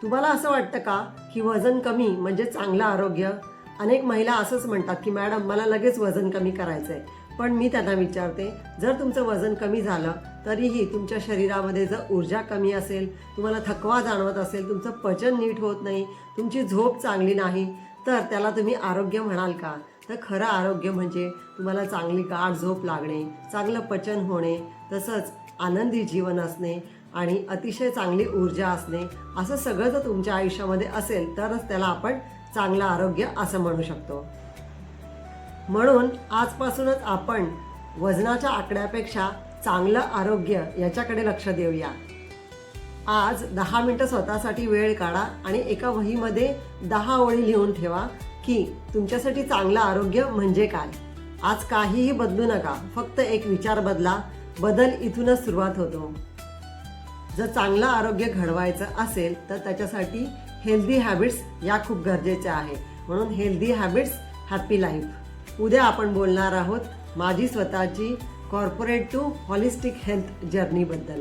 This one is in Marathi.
तुम्हाला असं वाटतं का की वजन कमी म्हणजे चांगलं आरोग्य? अनेक महिला असंच म्हणतात की मॅडम मला लगेच वजन कमी करायचं आहे. पण मी त्यांना विचारते, जर तुमचं वजन कमी झालं तरीही तुमच्या शरीरामध्ये जर ऊर्जा कमी असेल, तुम्हाला थकवा जाणवत असेल, तुमचं पचन नीट होत नाही, तुमची झोप चांगली नाही, तर त्याला तुम्ही आरोग्य म्हणाल का? तर खरं आरोग्य म्हणजे तुम्हाला चांगली गाढ झोप लागणे, चांगलं पचन होणे, तसंच आनंदी जीवन असणे आणि अतिशय चांगली ऊर्जा असणे, असं सगळं जर तुमच्या आयुष्यामध्ये असेल तरच त्याला आपण चांगलं आरोग्य असं म्हणू शकतो. म्हणून आजपासूनच आपण वजनाच्या आकड्यापेक्षा चांगलं आरोग्य याच्याकडे लक्ष देऊया. आज 10 मिनिटं स्वतःसाठी वेळ काढा आणि एका वहीमध्ये 10 ओळी लिहून ठेवा की तुमच्यासाठी चांगलं आरोग्य म्हणजे काय. आज काहीही बदलू नका, फक्त एक विचार बदला. बदल इथूनच सुरुवात होतो. जर चांगलं आरोग्य घडवायचं असेल तर त्याच्यासाठी हेल्दी हॅबिट्स या खूप गरजेच्या आहे. म्हणून हेल्दी हॅबिट्स हॅपी लाईफ. उद्या आपण बोलणार आहोत माझी स्वतःची कॉर्पोरेट टू हॉलिस्टिक हेल्थ जर्नीबद्दल.